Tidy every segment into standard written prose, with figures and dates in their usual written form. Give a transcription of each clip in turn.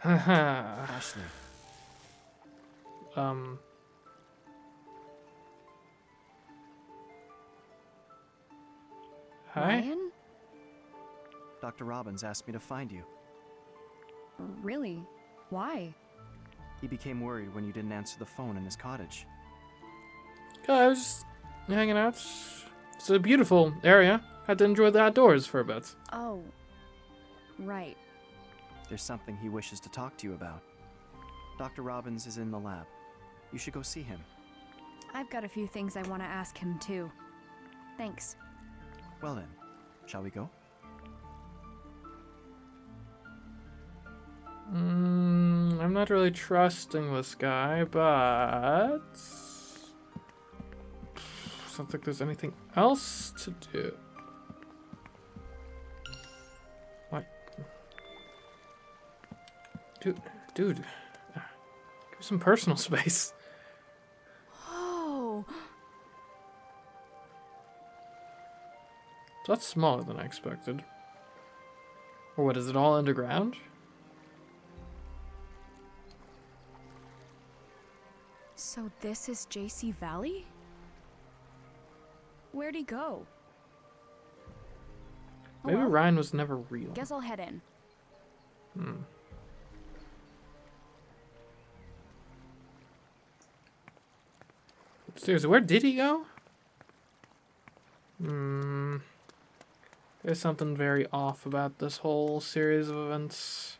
Ashley. Um. Hi. Ryan? Dr. Robins asked me to find you. Really? Why? He became worried when you didn't answer the phone in his cottage. I was just hanging out. It's a beautiful area. Had to enjoy the outdoors for a bit. Oh, right. There's something he wishes to talk to you about. Dr. Robins is in the lab. You should go see him. I've got a few things I want to ask him too. Thanks. Well then, shall we go? I'm not really trusting this guy, but I don't think there's anything else to do. What? Dude, give me some personal space. Oh, That's smaller than I expected. Or what, is it all underground? so this is JC Valley? Where'd he go? Oh, Maybe well, Ryan was never real. guess I'll head in. Seriously, where did he go? There's something very off about this whole series of events.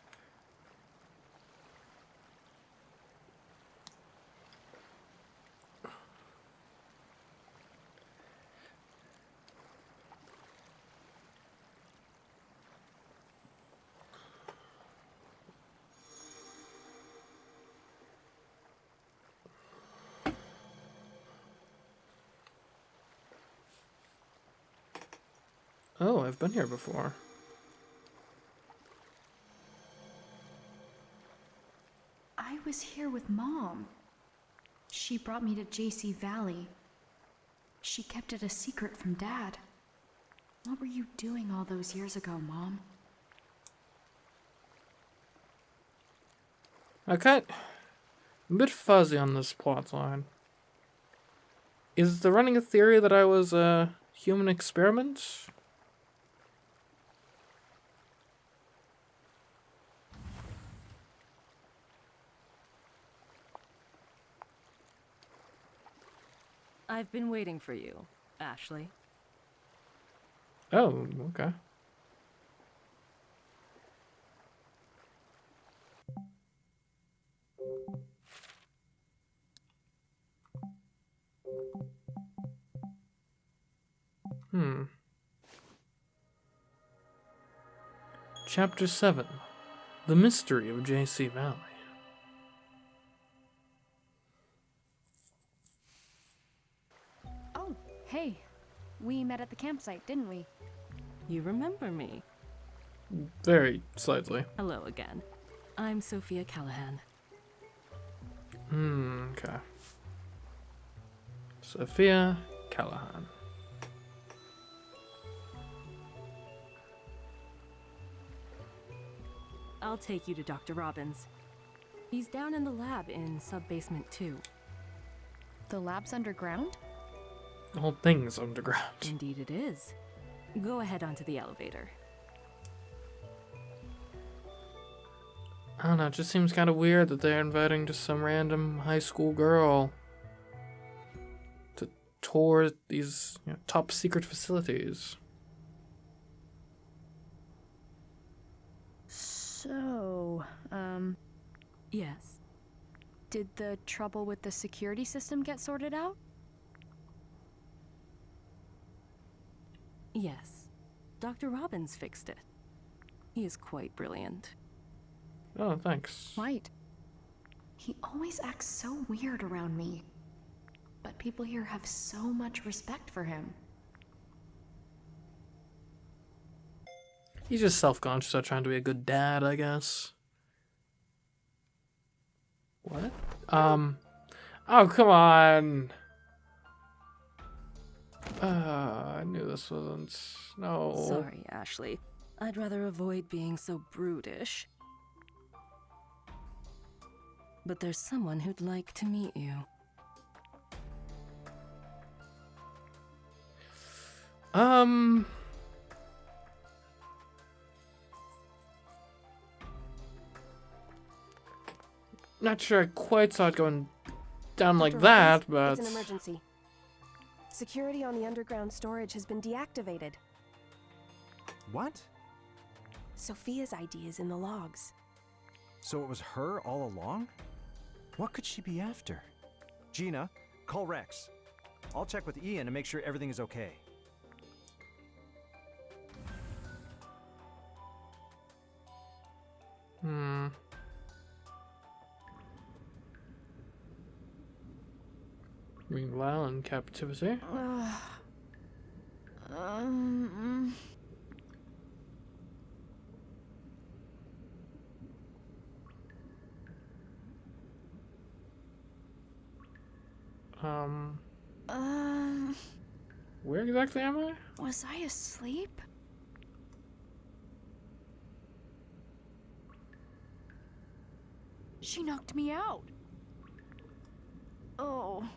Oh, I've been here before. I was here with Mom. She brought me to JC Valley. She kept it a secret from Dad. What were you doing all those years ago, Mom? Okay. I'm a bit fuzzy on this plot line. Is there running a theory that I was a human experiment? I've been waiting for you, Ashley. Oh, okay. Chapter 7. The Mystery of JC Valley. Oh, hey. We met at the campsite, didn't we? You remember me. Very slightly. Hello again. I'm Sophia Callahan. Okay. Sophia Callahan. I'll take you to Dr. Robins. He's down in the lab in sub-basement 2. The lab's underground? The whole thing's underground. Indeed it is. Go ahead onto the elevator. I don't know, it just seems kind of weird that they're inviting just some random high school girl to tour these top secret facilities. So, Yes. did the trouble with the security system get sorted out? Yes. Dr. Robins fixed it. He is quite brilliant. Oh, thanks. Right. He always acts so weird around me. But people here have so much respect for him. He's just self-conscious about trying to be a good dad, I guess. What? Oh, come on! I knew this wasn't... No. Sorry, Ashley. I'd rather avoid being so brutish. but there's someone who'd like to meet you. Not sure I quite saw it going down like Dr. that, Robbins, but... It's an emergency. Security on the underground storage has been deactivated. What? Sophia's ID is in the logs. So it was her all along? What could she be after? Gina, call Rex. I'll check with Ian to make sure everything is okay. Meanwhile, in captivity. Where exactly am I? Was I asleep? She knocked me out. Oh.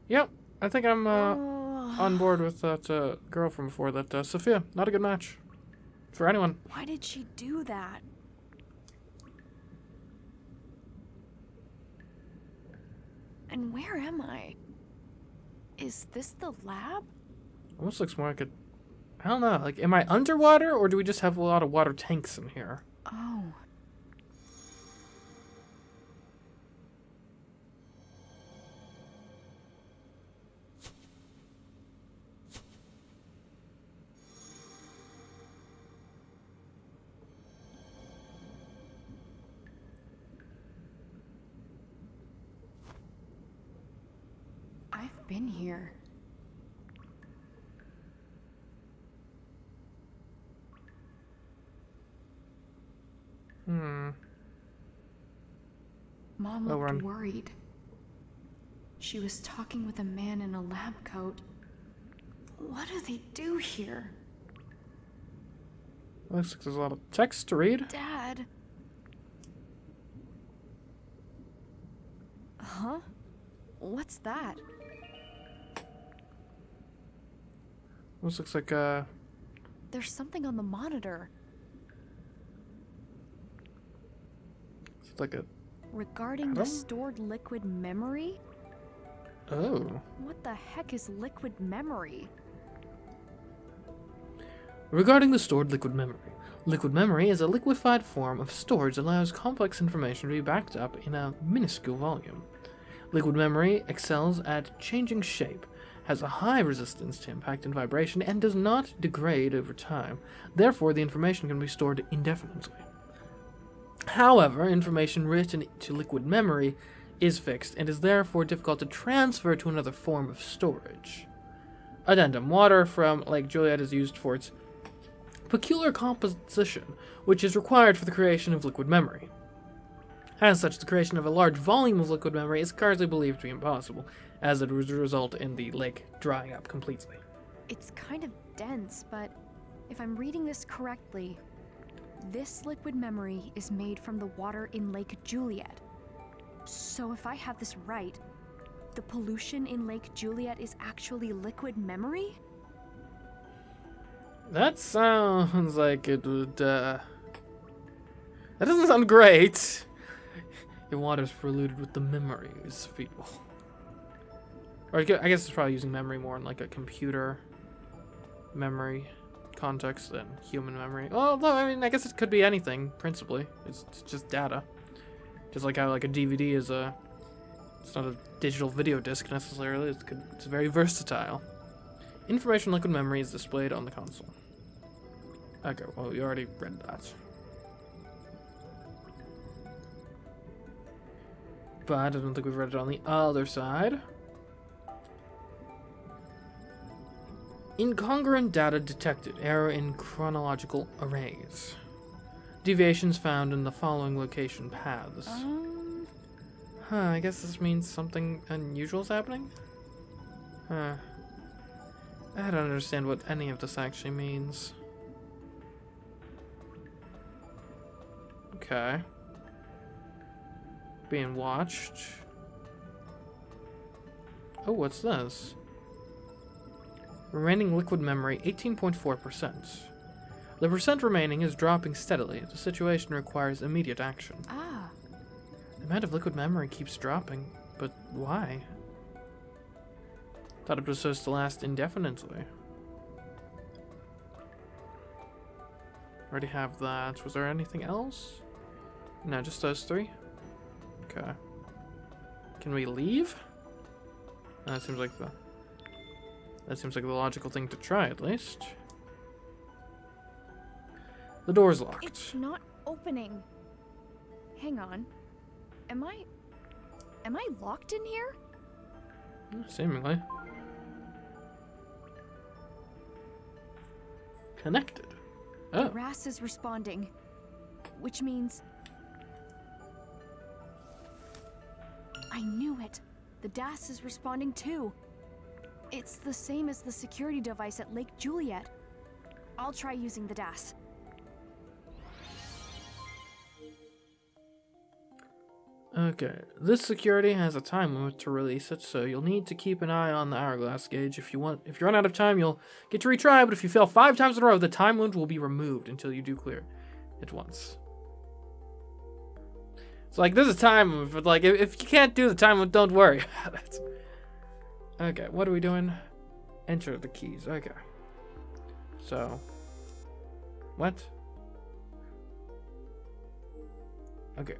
Yep, I think I'm on board with that girl from before, that Sophia. Not a good match for anyone. Why did she do that? And where am I? Is this the lab? Almost looks more like a... I don't know, like, am I underwater, or do we just have a lot of water tanks in here? Oh. I've been here. Mom Oh, looked run. worried. She was talking with a man in a lab coat. What do they do here? Looks like there's a lot of text to read. Dad? Huh? What's that? Almost looks like There's something on the monitor. it's like a... Regarding the Atom? stored liquid memory? Oh. What the heck is liquid memory? Regarding the stored liquid memory. Liquid memory is a liquefied form of storage that allows complex information to be backed up in a minuscule volume. Liquid memory excels at changing shape, has a high resistance to impact and vibration, and does not degrade over time. Therefore, the information can be stored indefinitely. However, information written to liquid memory is fixed and is therefore difficult to transfer to another form of storage. Addendum: water from Lake Juliet is used for its peculiar composition, which is required for the creation of liquid memory. As such, the creation of a large volume of liquid memory is currently believed to be impossible, as it would result in the lake drying up completely. It's kind of dense, but if I'm reading this correctly, this liquid memory is made from the water in Lake Juliet. So if I have this right, the pollution in Lake Juliet is actually liquid memory? That sounds like it would, That doesn't sound great. Your water's polluted with the memories of people. Or I guess it's probably using memory more in like a computer memory context than human memory. Although, I mean, I guess it could be anything, principally. It's just data. Just like how like a DVD is it's not a digital video disc necessarily, it's very versatile. Information liquid memory is displayed on the console. Okay, well, we already read that. But I don't think we've read it on the other side. Incongruent data detected. Error in chronological arrays. Deviations found in the following location paths. I guess this means something unusual is happening? I don't understand what any of this actually means. Okay. being watched. Oh, what's this? Remaining liquid memory, 18.4%. The percent remaining is dropping steadily. The situation requires immediate action. Ah, The amount of liquid memory keeps dropping, but why? Thought it was supposed to last indefinitely. Already have that. Was there anything else? No, just those three? Okay. Can we leave? That seems like the logical thing to try, at least. The door's locked. it's not opening. Hang on. Am I locked in here? Seemingly. Connected. Oh. Ras is responding, which means... I knew it. The DAS is responding too. It's the same as the security device at Lake Juliet. I'll try using the DAS. Okay, this security has a time limit to release it, so you'll need to keep an eye on the hourglass gauge. If you run out of time, you'll get to retry, but if you fail 5 times in a row, the time limit will be removed until you do clear it once. It's like, there's a time limit, but like, if you can't do the time limit, don't worry about it. Okay, what are we doing? Enter the keys, okay. So, what? Okay.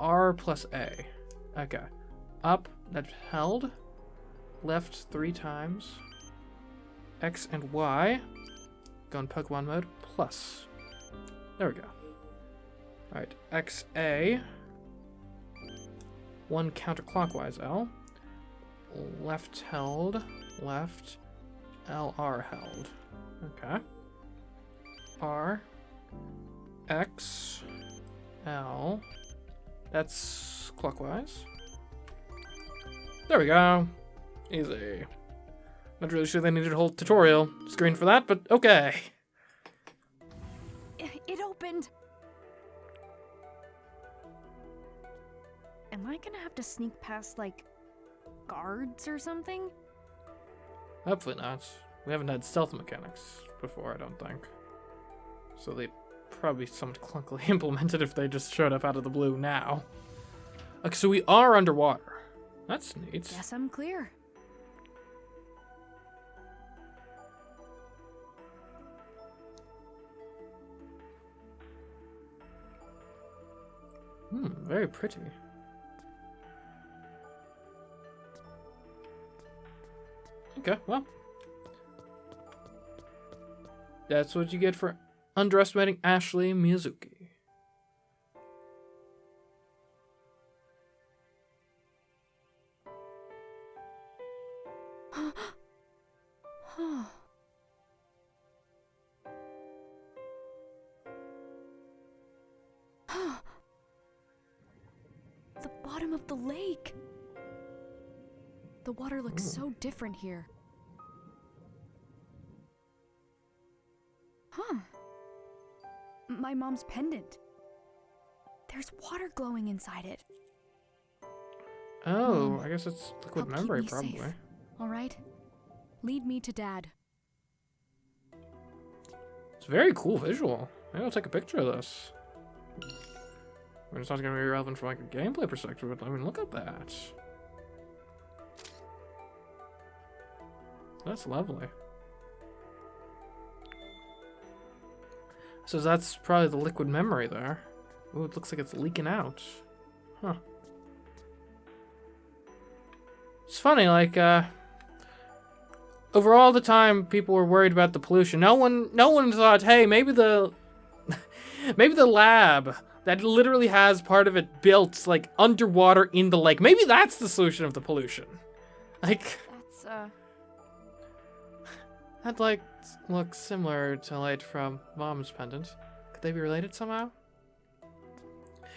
R plus A. Okay. Up, that's held. Left 3 times. X and Y. Go in Pokemon mode. Plus. There we go. Alright. XA. 1 counterclockwise L. Left held. Left. LR held. Okay. R. X. L. That's clockwise. There we go. Easy. Not really sure they needed a whole tutorial screen for that, but okay. It opened. Am I gonna have to sneak past, like, guards or something? Hopefully not. We haven't had stealth mechanics before, I don't think. So they probably somewhat clunkily implemented if they just showed up out of the blue now. Okay, so we are underwater. That's neat. Guess I'm clear. Very pretty. Okay, well. That's what you get for underestimating Ashley Mizuki. The bottom of the lake. The water looks so different here. Huh. My mom's pendant. There's water glowing inside it. Oh, I guess it's liquid Help keep memory, me probably. safe. All right. Lead me to Dad. It's a very cool visual. Maybe I'll take a picture of this. I mean, it's not going to be relevant from like a gameplay perspective, but I mean, look at that. That's lovely. So that's probably the liquid memory there. Ooh, it looks like it's leaking out. Huh. It's funny, like, over all the time people were worried about the pollution. No one thought, hey, maybe the maybe the lab that literally has part of it built like underwater in the lake. Maybe that's the solution of the pollution. Like That's that like looks similar to light from Mom's pendant. Could they be related somehow?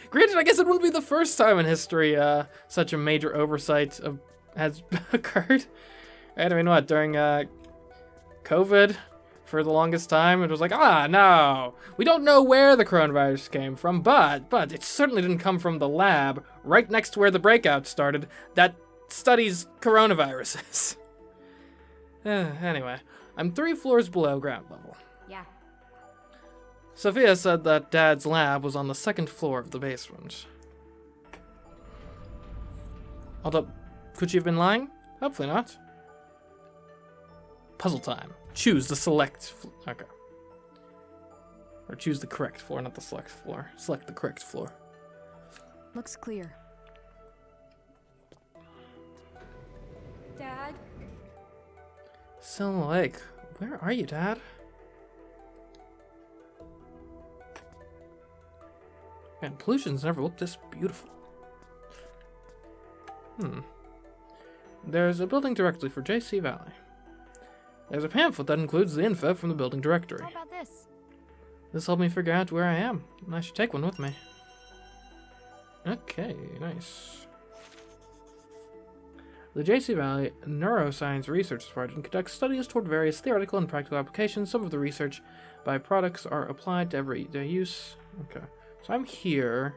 Granted, I guess it wouldn't be the first time in history such a major oversight has occurred. And I mean, what, during COVID, for the longest time. It was like, no, we don't know where the coronavirus came from, but it certainly didn't come from the lab right next to where the breakout started that studies coronaviruses. Anyway, I'm 3 floors below ground level. Yeah. Sophia said that Dad's lab was on the 2nd floor of the basement. Although, could she have been lying? Hopefully not. Puzzle time. Choose the select okay. Or choose the correct floor, not the select floor. Select the correct floor. Looks clear. Dad? Silver Lake. Where are you, Dad? Man, pollution's never looked this beautiful. There's a building directory for JC Valley. There's a pamphlet that includes the info from the building directory. How about this? This helped me figure out where I am, and I should take one with me. Okay, nice. The JC Valley Neuroscience Research Department conducts studies toward various theoretical and practical applications. Some of the research by products are applied to everyday use. Okay, so I'm here.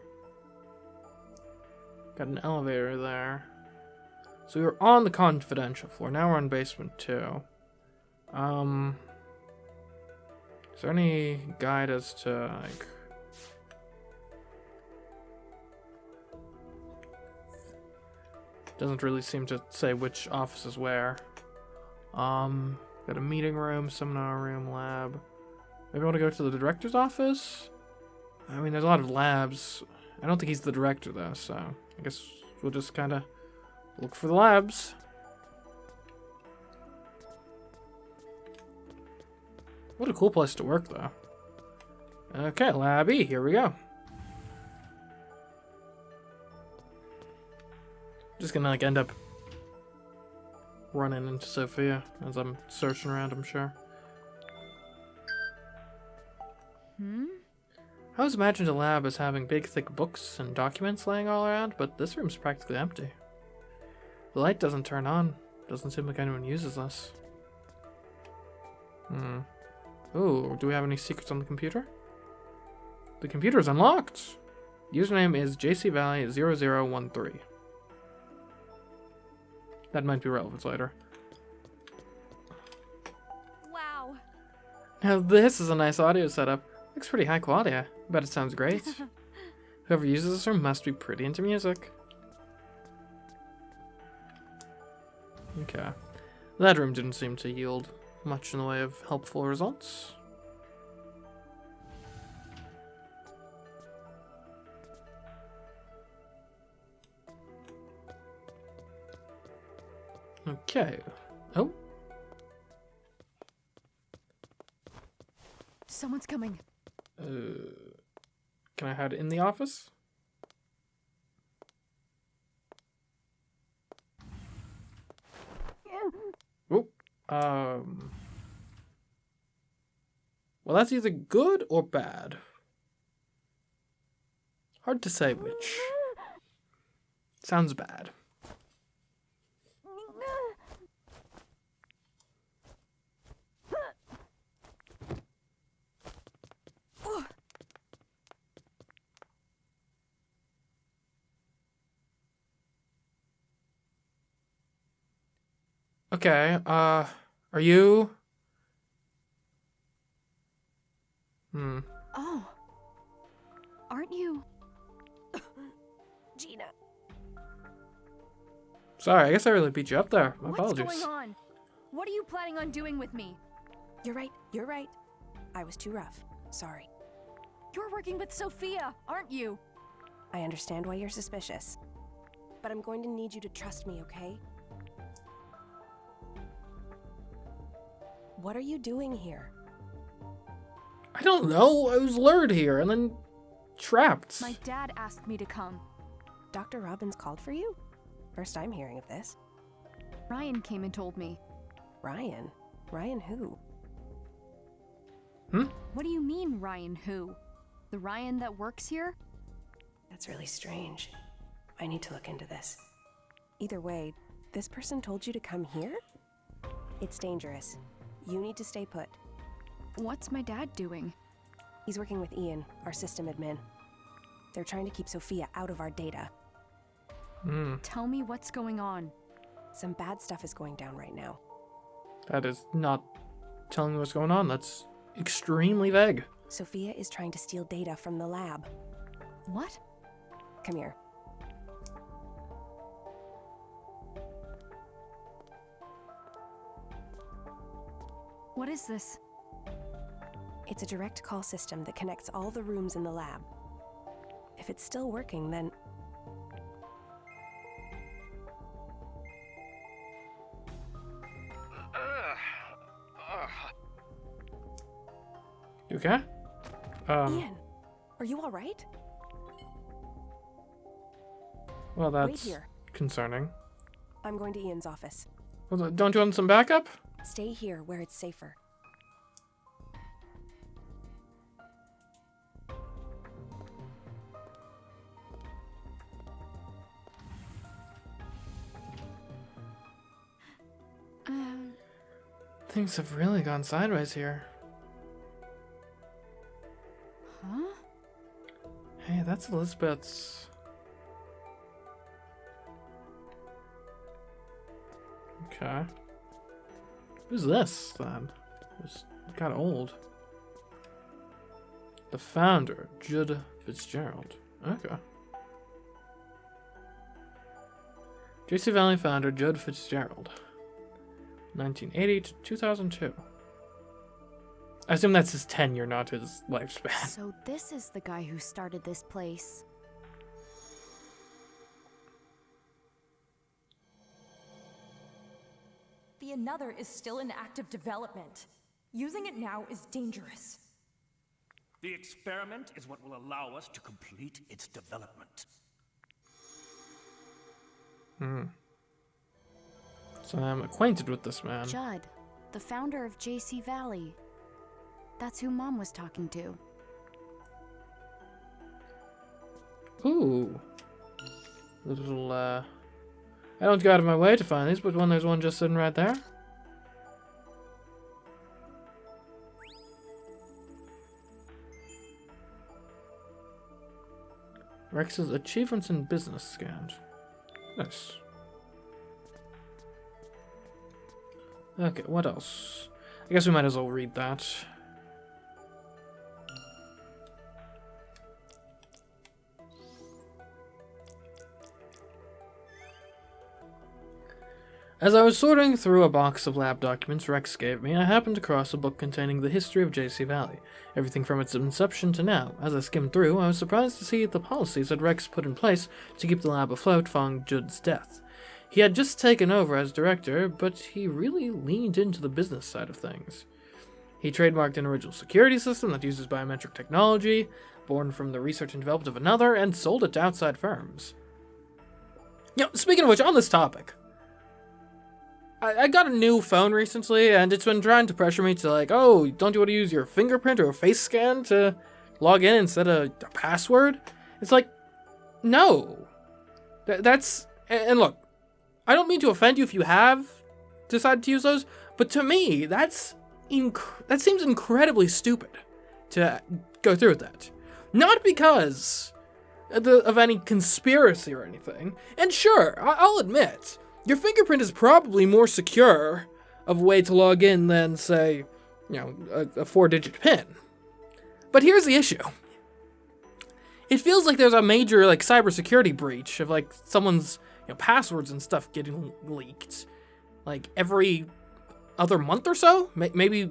Got an elevator there. So we were on the confidential floor. Now we're on basement 2. Is there any guide as to, like... Doesn't really seem to say which office is where. Got a meeting room, seminar room, lab. Maybe I want to go to the director's office? I mean, there's a lot of labs. I don't think he's the director, though, so I guess we'll just kind of look for the labs. What a cool place to work, though. Okay, Lab E, here we go. Just gonna, like, end up running into Sophia as I'm searching around, I'm sure. I always imagined a lab as having big, thick books and documents laying all around, but this room's practically empty. The light doesn't turn on. Doesn't seem like anyone uses this. Ooh, do we have any secrets on the computer? The computer is unlocked! Username is JCValley0013. That might be relevant later. Wow. Now this is a nice audio setup. Looks pretty high quality. I bet it sounds great. Whoever uses this room must be pretty into music. Okay. That room didn't seem to yield much in the way of helpful results. Okay. Oh. Someone's coming. Can I hide in the office? Oh. Well, that's either good or bad. Hard to say which. Sounds bad. Okay, are you? Oh. Aren't you? Gina. Sorry, I guess I really beat you up there. My What's apologies. going on? What are you planning on doing with me? You're right. I was too rough. Sorry. You're working with Sophia, aren't you? I understand why you're suspicious. But I'm going to need you to trust me, okay? What are you doing here? I don't know. I was lured here and then trapped. My dad asked me to come. Dr. Robins called for you? First I'm hearing of this. Ryan came and told me. Ryan? Ryan who? What do you mean, Ryan who? The Ryan that works here? That's really strange. I need to look into this. Either way, this person told you to come here? It's dangerous. You need to stay put. What's my dad doing? He's working with Ian, our system admin. They're trying to keep Sophia out of our data. Tell me what's going on. Some bad stuff is going down right now. That is not telling me what's going on. That's extremely vague. Sophia is trying to steal data from the lab. What? Come here. What is this? It's a direct call system that connects all the rooms in the lab. If it's still working, then... You okay? Ian, are you all right? Well, Wait that's here. concerning. I'm going to Ian's office. Well, don't you want some backup? Stay here where it's safer. Things have really gone sideways here. Huh? Hey, that's Elizabeth's. Okay. Who's this, then? It's kind of old. The founder, Judd Fitzgerald. Okay. JC Valley founder, Judd Fitzgerald. 1980 to 2002. I assume that's his tenure, not his lifespan. So this is the guy who started this place. The Another is still in active development. Using it now is dangerous. The experiment is what will allow us to complete its development. So I'm acquainted with this man. Judd, the founder of JC Valley. That's who Mom was talking to. Ooh. Little, I don't go out of my way to find these, but when there's one just sitting right there. Rex's achievements in business scanned. Nice. Okay, what else? I guess we might as well read that. As I was sorting through a box of lab documents Rex gave me, I happened across a book containing the history of JC Valley, everything from its inception to now. As I skimmed through, I was surprised to see the policies that Rex put in place to keep the lab afloat following Judd's death. He had just taken over as director, but he really leaned into the business side of things. He trademarked an original security system that uses biometric technology, born from the research and development of another, and sold it to outside firms. Speaking of which, on this topic, I got a new phone recently, and it's been trying to pressure me to like, oh, don't you want to use your fingerprint or a face scan to log in instead of a password? It's like, no. That's... And look, I don't mean to offend you if you have decided to use those, but to me, that seems incredibly stupid to go through with that. Not because of any conspiracy or anything. And sure, I'll admit, your fingerprint is probably more secure of a way to log in than, say, a 4-digit PIN. But here's the issue. It feels like there's a major, cybersecurity breach of, someone's, passwords and stuff getting leaked, every other month or so, maybe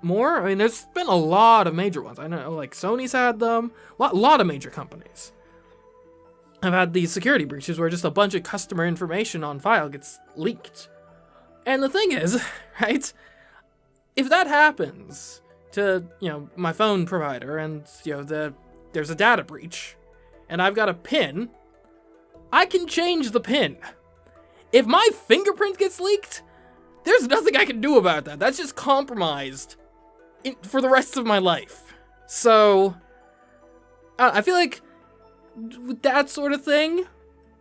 more. I mean, there's been a lot of major ones. I know, Sony's had them. A lot of major companies have had these security breaches where just a bunch of customer information on file gets leaked. And the thing is, right, if that happens to, my phone provider and, there's a data breach and I've got a PIN, I can change the PIN. If my fingerprint gets leaked, there's nothing I can do about that. That's just compromised for the rest of my life. So, I feel like with that sort of thing,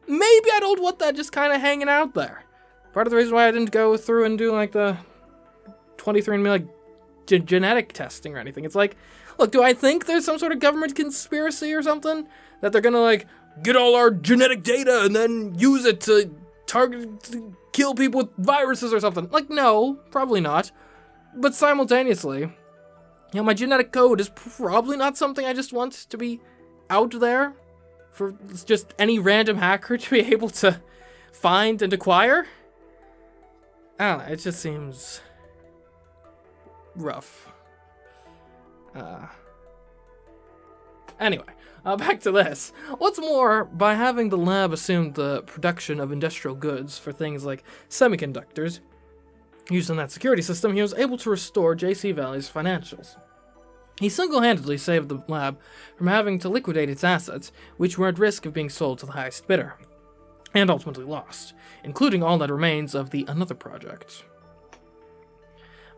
maybe I don't want that just kind of hanging out there. Part of the reason why I didn't go through and do the 23andMe genetic testing or anything. It's like, look, do I think there's some sort of government conspiracy or something? That they're gonna, like, get all our genetic data and then use it to kill people with viruses or something? Like, no, probably not. But simultaneously, you know, my genetic code is probably not something I just want to be out there for just any random hacker to be able to find and acquire. I don't know, it just seems rough. Anyway, back to this. What's more, by having the lab assume the production of industrial goods for things like semiconductors, using that security system, he was able to restore JC Valley's financials. He single-handedly saved the lab from having to liquidate its assets, which were at risk of being sold to the highest bidder, and ultimately lost, including all that remains of the Another Project.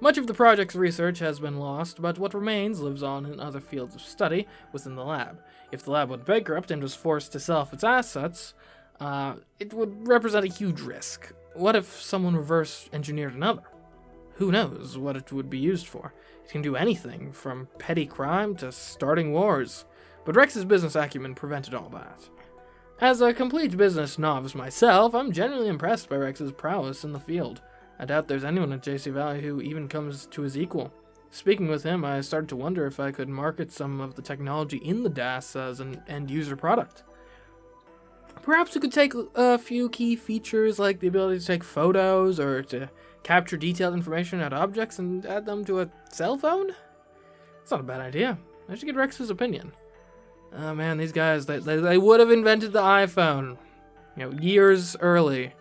Much of the project's research has been lost, but what remains lives on in other fields of study within the lab. If the lab went bankrupt and was forced to sell off its assets, it would represent a huge risk. What if someone reverse engineered another? Who knows what it would be used for? It can do anything, from petty crime to starting wars. But Rex's business acumen prevented all that. As a complete business novice myself, I'm genuinely impressed by Rex's prowess in the field. I doubt there's anyone at JC Valley who even comes to his equal. Speaking with him, I started to wonder if I could market some of the technology in the DAS as an end-user product. Perhaps we could take a few key features like the ability to take photos or to capture detailed information about objects and add them to a cell phone? It's not a bad idea. I should get Rex's opinion. Oh man, these guys, they would have invented the iPhone, years early,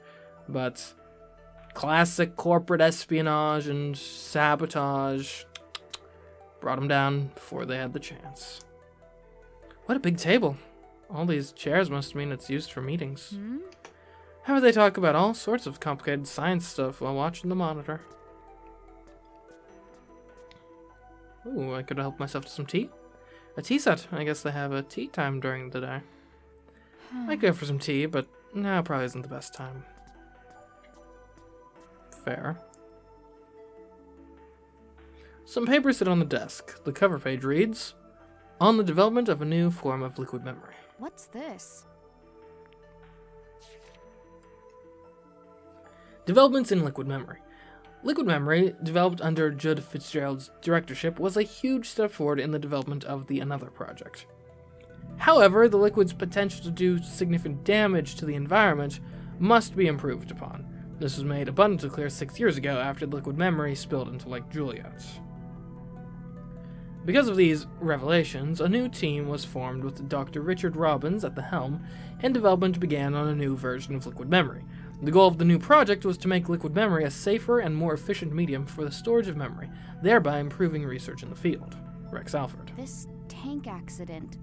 but classic corporate espionage and sabotage brought them down before they had the chance. What a big table. All these chairs must mean it's used for meetings. How would they talk about all sorts of complicated science stuff while watching the monitor? Ooh, I could help myself to some tea. A tea set. I guess they have a tea time during the day. I'd go for some tea, but now probably isn't the best time. Fair. Some papers sit on the desk. The cover page reads, "On the development of a new form of liquid memory." What's this? Developments in liquid memory. Liquid memory, developed under Judd Fitzgerald's directorship, was a huge step forward in the development of the Another Project. However, the liquid's potential to do significant damage to the environment must be improved upon. This was made abundantly clear 6 years ago after the liquid memory spilled into Lake Juliet. Because of these revelations, a new team was formed with Dr. Richard Robins at the helm, and development began on a new version of liquid memory. The goal of the new project was to make liquid memory a safer and more efficient medium for the storage of memory, thereby improving research in the field. Rex Alford. This tank accident.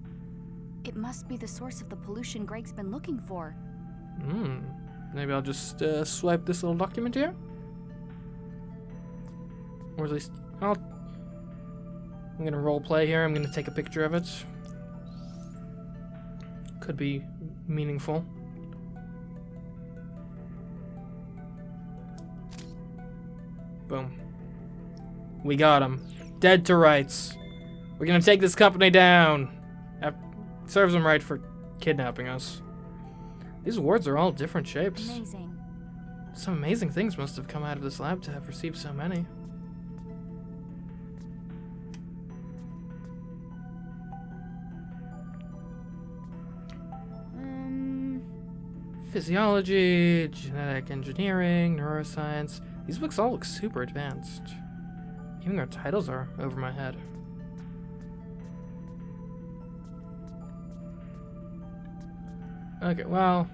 It must be the source of the pollution Greg's been looking for. Maybe I'll just swipe this little document here? Or at least, I'm gonna role play here. I'm gonna take a picture of it. Could be meaningful. Boom. We got him. Dead to rights. We're gonna take this company down. That serves them right for kidnapping us. These awards are all different shapes. Amazing. Some amazing things must have come out of this lab to have received so many. Physiology, genetic engineering, neuroscience. These books all look super advanced. Even their titles are over my head. Okay, well,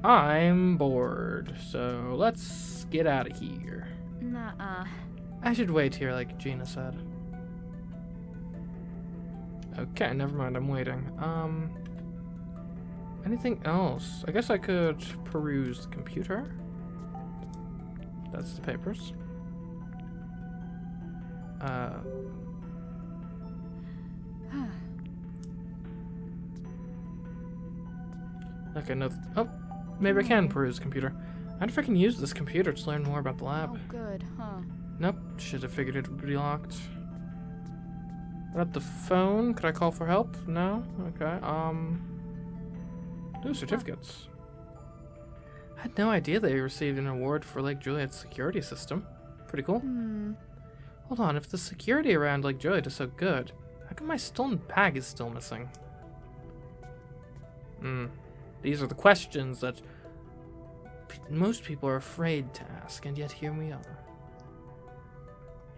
I'm bored, so let's get out of here. Nuh-uh. I should wait here, like Gina said. Okay, never mind, I'm waiting. Anything else? I guess I could peruse the computer. That's the papers. Okay, no. Oh, maybe I can peruse the computer. I wonder if I can use this computer to learn more about the lab. Oh, good, huh? Nope, should have figured it would be locked. What about the phone? Could I call for help? No? Okay, no certificates. I had no idea they received an award for Lake Juliet's security system. Pretty cool. Hold on, if the security around Lake Juliet is so good, how come my stolen bag is still missing? These are the questions that most people are afraid to ask, and yet here we are.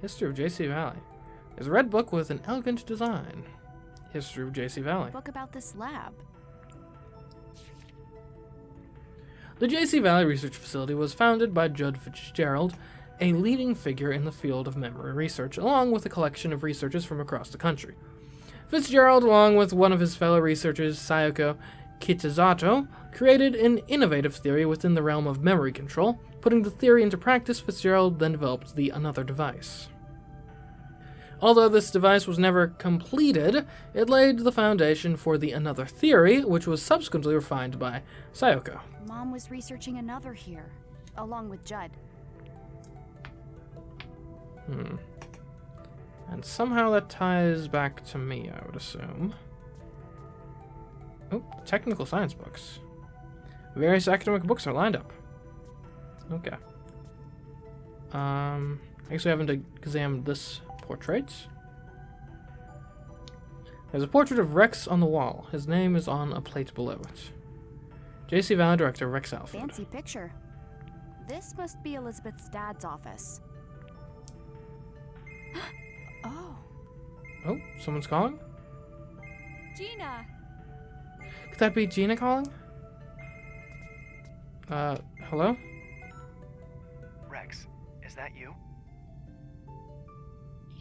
History of JC Valley. There's a red book with an elegant design. History of JC Valley. Book about this lab. The JC Valley Research Facility was founded by Judd Fitzgerald, a leading figure in the field of memory research, along with a collection of researchers from across the country. Fitzgerald, along with one of his fellow researchers, Sayoko Kitazato, created an innovative theory within the realm of memory control. Putting the theory into practice, Fitzgerald then developed the Another device. Although this device was never completed, it laid the foundation for the Another theory, which was subsequently refined by Sayoko. Mom was researching Another here, along with Judd. And somehow that ties back to me, I would assume. Oh, technical science books. Various academic books are lined up. Okay. I guess we haven't examined this portrait. There's a portrait of Rex on the wall. His name is on a plate below it. JC Valley Director Rex Alford. Fancy picture. This must be Elizabeth's dad's office. Oh. Oh, someone's calling? Gina! Could that be Gina calling? Hello? Rex, is that you?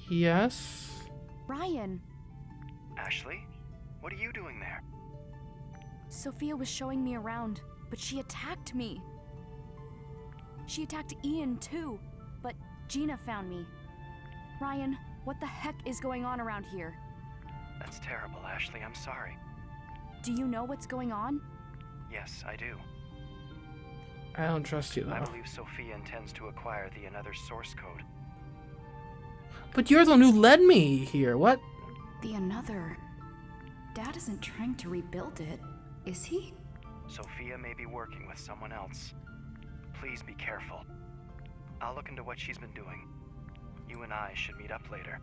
Yes? Ryan! Ashley? What are you doing there? Sophia was showing me around, but she attacked me. She attacked Ian too, but Gina found me. Ryan, what the heck is going on around here? That's terrible, Ashley. I'm sorry. Do you know what's going on? Yes, I do. I don't trust you, though. I believe Sophia intends to acquire the Another source code. But you're the one who led me here. What? The Another. Dad isn't trying to rebuild it, is he? Sophia may be working with someone else. Please be careful. I'll look into what she's been doing. You and I should meet up later.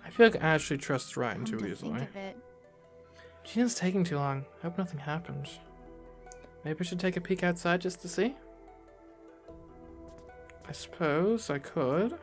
I feel like Ashley trusts Ryan Come too to easily. think of it, Gina's taking too long. I hope nothing happens. Maybe I should take a peek outside just to see? I suppose I could.